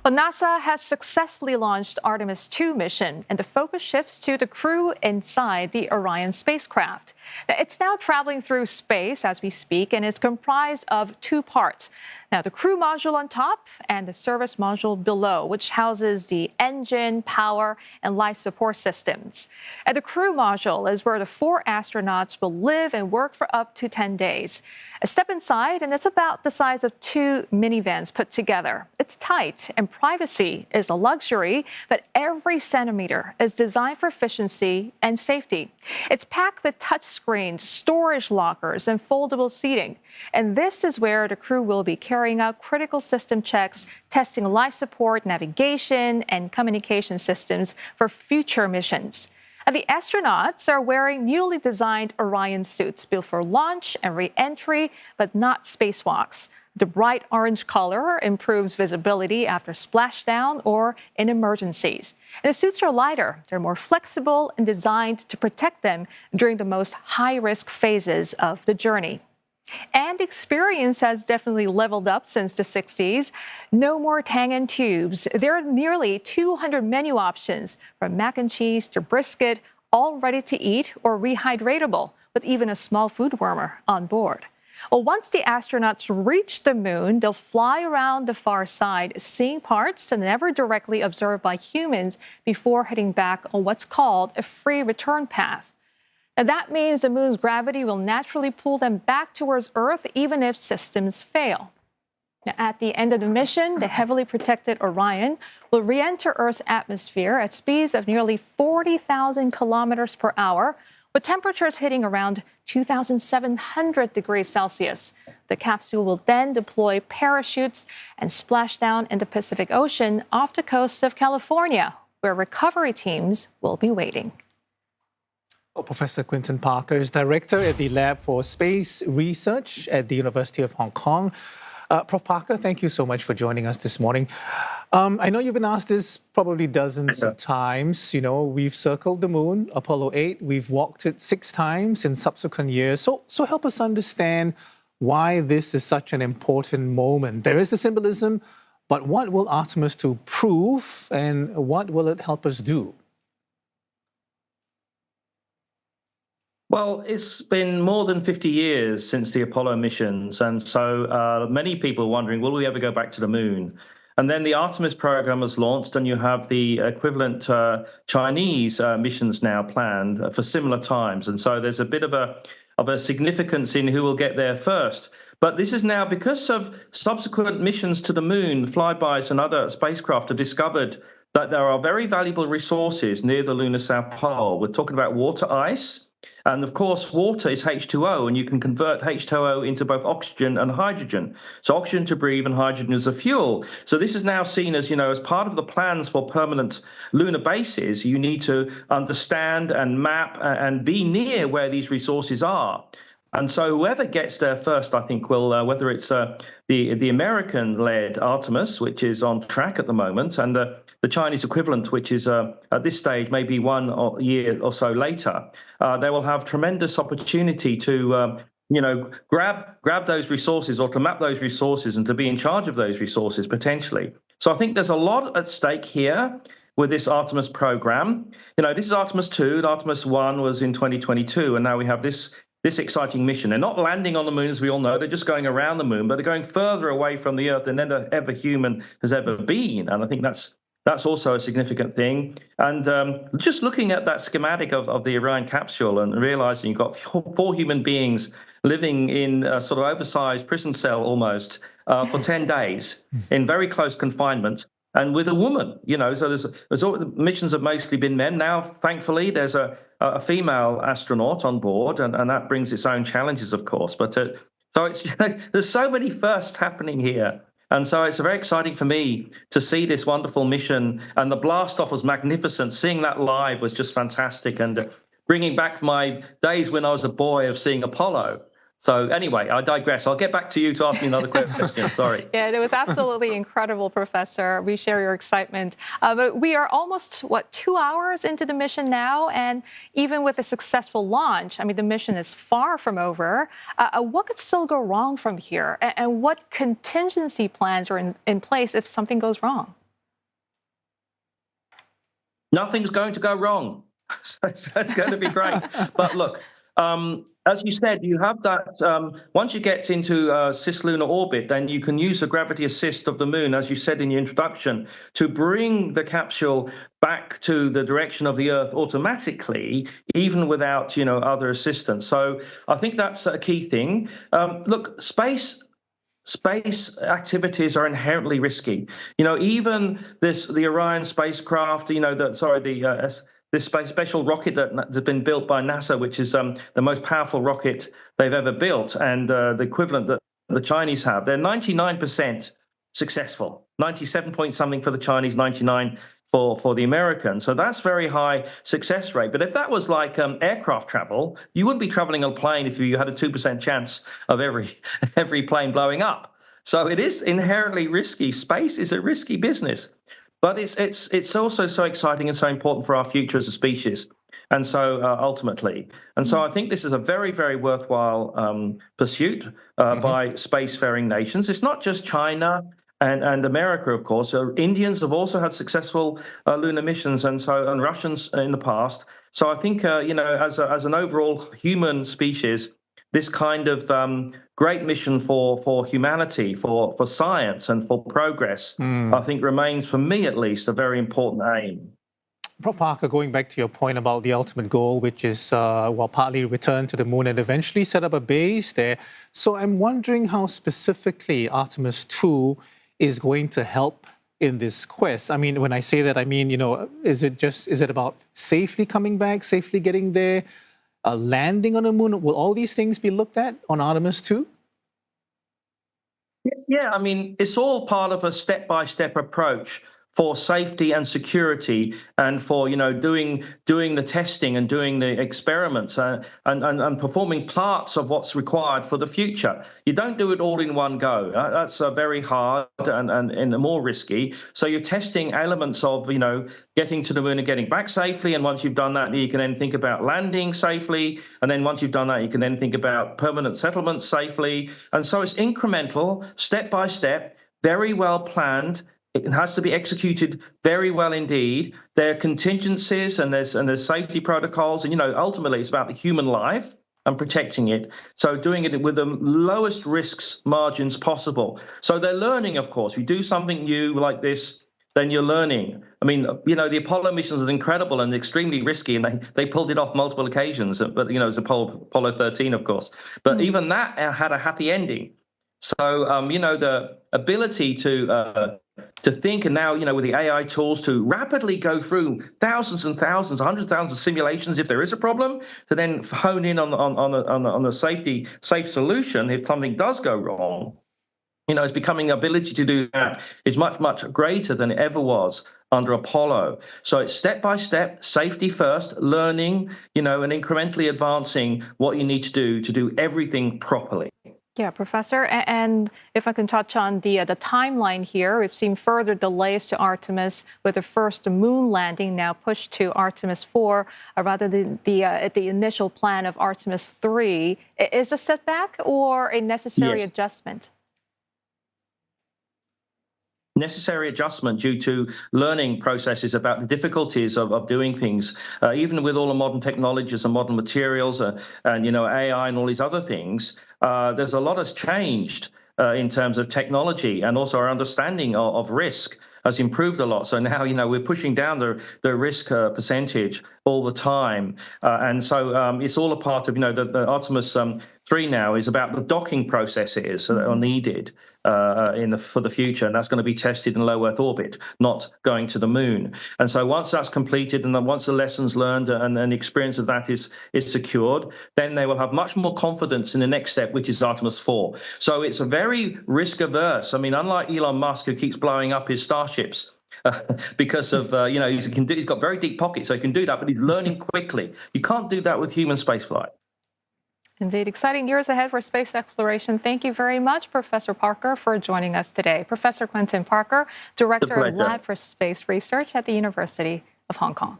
Well, NASA has successfully launched Artemis II mission, and the focus shifts to the crew inside the Orion spacecraft. It's now traveling through space as we speak and is comprised of two parts. Now, the crew module on top and the service module below, which houses the engine, power, and life support systems. And the crew module is where the 4 astronauts will live and work for up to 10 days. A step inside, and it's about the size of 2 minivans put together. It's tight, and privacy is a luxury, but every centimeter is designed for efficiency and safety. It's packed with touchscreens, storage lockers, and foldable seating. And this is where the crew will be carrying out critical system checks, testing life support, navigation, and communication systems for future missions. And the astronauts are wearing newly designed Orion suits built for launch and re-entry, but not spacewalks. The bright orange color improves visibility after splashdown or in emergencies. And the suits are lighter, they're more flexible and designed to protect them during the most high-risk phases of the journey. And the experience has definitely leveled up since the 60s. No more tang and tubes. There are nearly 200 menu options, from mac and cheese to brisket, all ready to eat or rehydratable, with even a small food warmer on board. Well, once the astronauts reach the moon, they'll fly around the far side, seeing parts never directly observed by humans before heading back on what's called a free return path. Now, that means the moon's gravity will naturally pull them back towards Earth, even if systems fail. Now, at the end of the mission, the heavily protected Orion will re-enter Earth's atmosphere at speeds of nearly 40,000 kilometers per hour, with temperatures hitting around 2,700 degrees Celsius. The capsule will then deploy parachutes and splash down in the Pacific Ocean off the coast of California, where recovery teams will be waiting. Well, Professor Quinton Parker is director at the Lab for Space Research at the University of Hong Kong. Prof. Parker, thank you so much for joining us this morning. I know you've been asked this probably dozens of times. You know, we've circled the moon, Apollo 8. We've walked it 6 times in subsequent years. So help us understand why this is such an important moment. There is the symbolism, but what will Artemis II prove, and what will it help us do? Well, it's been more than 50 years since the Apollo missions, and so many people are wondering, will we ever go back to the moon? And then the Artemis program was launched, and you have the equivalent Chinese missions now planned for similar times. And so there's a bit of a significance in who will get there first. But this is now because of subsequent missions to the moon. Flybys and other spacecraft have discovered that there are very valuable resources near the lunar South Pole. We're talking about water ice. And of course, water is H2O, and you can convert H2O into both oxygen and hydrogen. So oxygen to breathe and hydrogen as a fuel. So this is now seen as, as part of the plans for permanent lunar bases. You need to understand and map and be near where these resources are. And so whoever gets there first, I think, will, whether it's the American-led Artemis, which is on track at the moment, and the Chinese equivalent, which is at this stage maybe 1 year or so later, they will have tremendous opportunity to, grab those resources, or to map those resources, and to be in charge of those resources potentially. So I think there's a lot at stake here with this Artemis program. This is Artemis II. Artemis I was in 2022, and now we have this exciting mission. They're not landing on the moon, as we all know. They're just going around the moon, but they're going further away from the Earth than ever human has ever been. And I think that's also a significant thing. And just looking at that schematic of the Orion capsule and realizing you've got 4 human beings living in a sort of oversized prison cell almost for 10 days in very close confinement. And with a woman, so there's all, missions have mostly been men. Now, thankfully, there's a female astronaut on board, and that brings its own challenges, of course. But so it's there's so many firsts happening here, and so it's very exciting for me to see this wonderful mission. And the blast off was magnificent. Seeing that live was just fantastic, and bringing back my days when I was a boy of seeing Apollo. So anyway, I digress. I'll get back to you to ask me another question. Sorry. Yeah, it was absolutely incredible, Professor. We share your excitement. But we are almost, 2 hours into the mission now? And even with a successful launch, the mission is far from over. What could still go wrong from here? And what contingency plans are in place if something goes wrong? Nothing's going to go wrong. So it's going to be great. But look, as you said, you have that, once you get into cislunar orbit, then you can use the gravity assist of the moon, as you said in your introduction, to bring the capsule back to the direction of the Earth automatically, even without, other assistance. So I think that's a key thing. Look, space activities are inherently risky. Even the Orion spacecraft, this special rocket that's been built by NASA, which is the most powerful rocket they've ever built, and the equivalent that the Chinese have. They're 99% successful, 97 point something for the Chinese, 99 for the Americans. So that's very high success rate. But if that was like aircraft travel, you wouldn't be traveling on a plane if you had a 2% chance of every plane blowing up. So it is inherently risky. Space is a risky business. But it's also so exciting and so important for our future as a species, and so ultimately, and so I think this is a very, very worthwhile pursuit by spacefaring nations. It's not just China and America, of course. Indians have also had successful lunar missions, and Russians in the past. So I think as an overall human species, this kind of great mission for humanity, for science and for progress, I think remains, for me at least, a very important aim. Prof. Parker, going back to your point about the ultimate goal, which is, partly return to the moon and eventually set up a base there. So I'm wondering how specifically Artemis II is going to help in this quest. I mean, when I say that, I mean, is it about safely coming back, safely getting there? Landing on the moon, will all these things be looked at on Artemis II? Yeah, I mean, it's all part of a step-by-step approach for safety and security, and for doing the testing and doing the experiments and performing parts of what's required for the future. You don't do it all in one go. That's very hard and more risky. So you're testing elements of getting to the moon and getting back safely. And once you've done that, you can then think about landing safely. And then once you've done that, you can then think about permanent settlement safely. And so it's incremental, step by step, very well planned. It has to be executed very well indeed. There are contingencies and there's safety protocols, and ultimately it's about the human life and protecting it. So doing it with the lowest risks margins possible. So they're learning, of course. You do something new like this, then you're learning. I mean, the Apollo missions are incredible and extremely risky, and they pulled it off multiple occasions. But it was Apollo 13, of course. But even that had a happy ending. So the ability to think, and now with the AI tools to rapidly go through thousands and thousands, hundreds of thousands of simulations if there is a problem, to then hone in on a safe solution if something does go wrong. It's becoming the ability to do that is much, much greater than it ever was under Apollo. So it's step by step, safety first, learning, and incrementally advancing what you need to do everything properly. Yeah, Professor, and if I can touch on the timeline here, we've seen further delays to Artemis, with the first moon landing now pushed to Artemis 4, rather than the initial plan of Artemis 3. Is a setback or a necessary adjustment? Necessary adjustment due to learning processes about the difficulties of doing things. Even with all the modern technologies and modern materials and AI and all these other things, there's a lot has changed in terms of technology, and also our understanding of risk has improved a lot. So now, we're pushing down the risk percentage all the time. And so it's all a part of, the Artemis 3 now is about the docking processes that are needed for the future. And that's going to be tested in low Earth orbit, not going to the moon. And so once that's completed, and then once the lessons learned and the experience of that is secured, then they will have much more confidence in the next step, which is Artemis 4. So it's a very risk averse. I mean, unlike Elon Musk, who keeps blowing up his starships, because of he's got very deep pockets, so he can do that, but he's learning quickly. You can't do that with human spaceflight. Indeed, exciting years ahead for space exploration. Thank you very much, Professor Parker, for joining us today. Professor Quentin Parker, Director of Lab for Space Research at the University of Hong Kong.